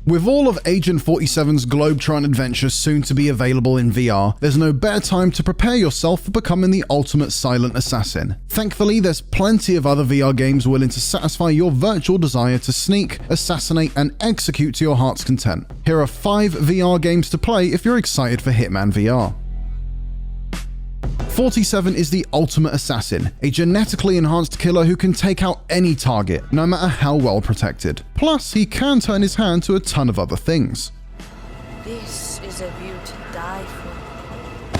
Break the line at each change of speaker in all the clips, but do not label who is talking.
With all of Agent 47's globetrotting adventures soon to be available in VR, there's no better time to prepare yourself for becoming the ultimate silent assassin. Thankfully, there's plenty of other VR games willing to satisfy your virtual desire to sneak, assassinate, and execute to your heart's content. Here are 5 VR games to play if you're excited for Hitman VR. 47 is the ultimate assassin, a genetically enhanced killer who can take out any target, no matter how well protected. Plus, he can turn his hand to a ton of other things.
This is a view to die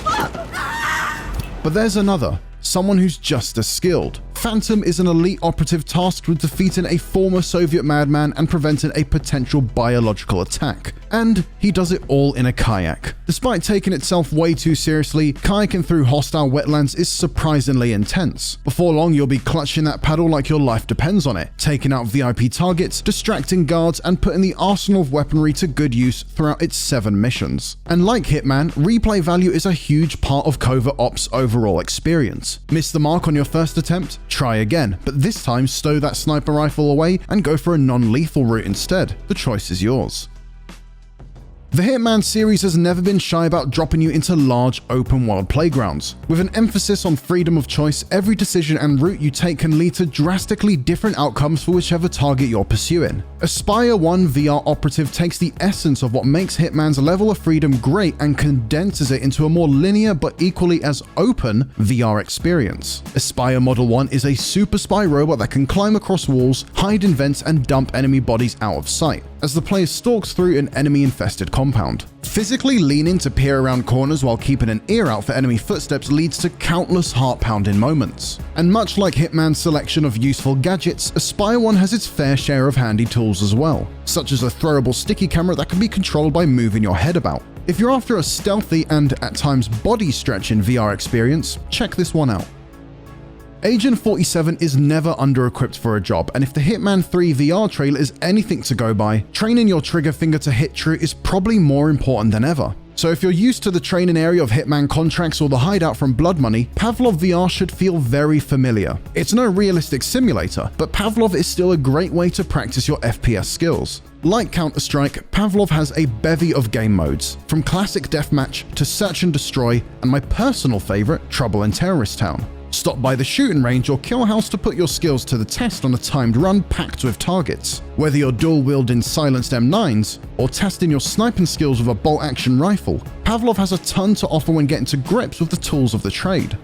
for.
But there's another, someone who's just as skilled. Phantom is an elite operative tasked with defeating a former Soviet madman and preventing a potential biological attack. And he does it all in a kayak. Despite taking itself way too seriously, kayaking through hostile wetlands is surprisingly intense. Before long, you'll be clutching that paddle like your life depends on it, taking out VIP targets, distracting guards, and putting the arsenal of weaponry to good use throughout its 7 missions. And like Hitman, replay value is a huge part of Covert Ops' overall experience. Miss the mark on your first attempt? Try again, but this time stow that sniper rifle away and go for a non-lethal route instead. The choice is yours. The Hitman series has never been shy about dropping you into large, open-world playgrounds. With an emphasis on freedom of choice, every decision and route you take can lead to drastically different outcomes for whichever target you're pursuing. Aspire 1 VR Operative takes the essence of what makes Hitman's level of freedom great and condenses it into a more linear but equally as open VR experience. Aspire Model 1 is a super spy robot that can climb across walls, hide in vents, and dump enemy bodies out of sight as the player stalks through an enemy-infested compound. Physically leaning to peer around corners while keeping an ear out for enemy footsteps leads to countless heart-pounding moments. And much like Hitman's selection of useful gadgets, Aspire 1 has its fair share of handy tools as well, such as a throwable sticky camera that can be controlled by moving your head about. If you're after a stealthy and, at times, body-stretching VR experience, check this one out. Agent 47 is never under-equipped for a job, and if the Hitman 3 VR trailer is anything to go by, training your trigger finger to hit true is probably more important than ever. So if you're used to the training area of Hitman contracts or the hideout from Blood Money, Avlov VR should feel very familiar. It's no realistic simulator, but Avlov is still a great way to practice your FPS skills. Like Counter-Strike, Avlov has a bevy of game modes, from classic deathmatch to search and destroy, and my personal favorite, Trouble in Terrorist Town. Stop by the shooting range or kill house to put your skills to the test on a timed run packed with targets. Whether you're dual-wielding silenced M9s or testing your sniping skills with a bolt-action rifle, Avlov has a ton to offer when getting to grips with the tools of the trade.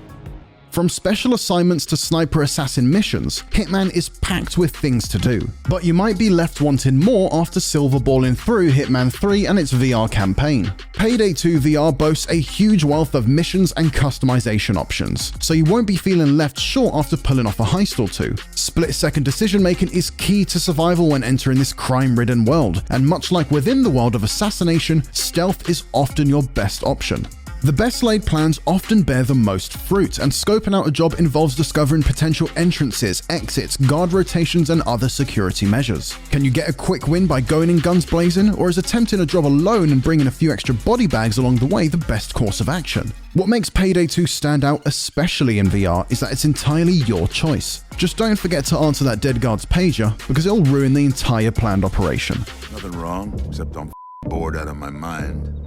From special assignments to sniper assassin missions, Hitman is packed with things to do. But you might be left wanting more after silverballing through Hitman 3 and its VR campaign. Payday 2 VR boasts a huge wealth of missions and customization options, so you won't be feeling left short after pulling off a heist or two. Split-second decision-making is key to survival when entering this crime-ridden world, and much like within the world of assassination, stealth is often your best option. The best laid plans often bear the most fruit, and scoping out a job involves discovering potential entrances, exits, guard rotations, and other security measures. Can you get a quick win by going in guns blazing, or is attempting a job alone and bringing a few extra body bags along the way the best course of action? What makes Payday 2 stand out, especially in VR, is that it's entirely your choice. Just don't forget to answer that dead guard's pager, because it'll ruin the entire planned operation.
Nothing wrong, except I'm bored out of my mind.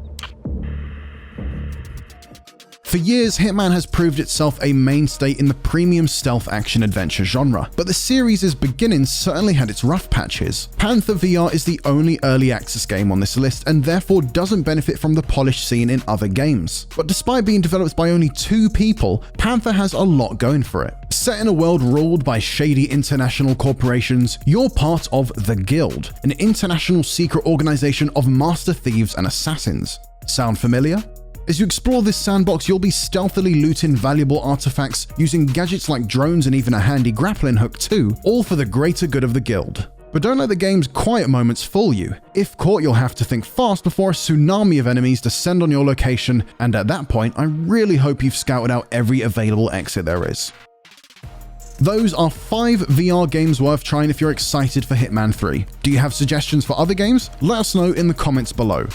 For years, Hitman has proved itself a mainstay in the premium stealth action-adventure genre, but the series' beginnings certainly had its rough patches. Panther VR is the only early access game on this list and therefore doesn't benefit from the polish seen in other games. But despite being developed by only 2 people, Panther has a lot going for it. Set in a world ruled by shady international corporations, you're part of the Guild, an international secret organization of master thieves and assassins. Sound familiar? As you explore this sandbox, you'll be stealthily looting valuable artifacts, using gadgets like drones and even a handy grappling hook too, all for the greater good of the guild. But don't let the game's quiet moments fool you. If caught, you'll have to think fast before a tsunami of enemies descend on your location, and at that point, I really hope you've scouted out every available exit there is. Those are 5 VR games worth trying if you're excited for Hitman 3. Do you have suggestions for other games? Let us know in the comments below.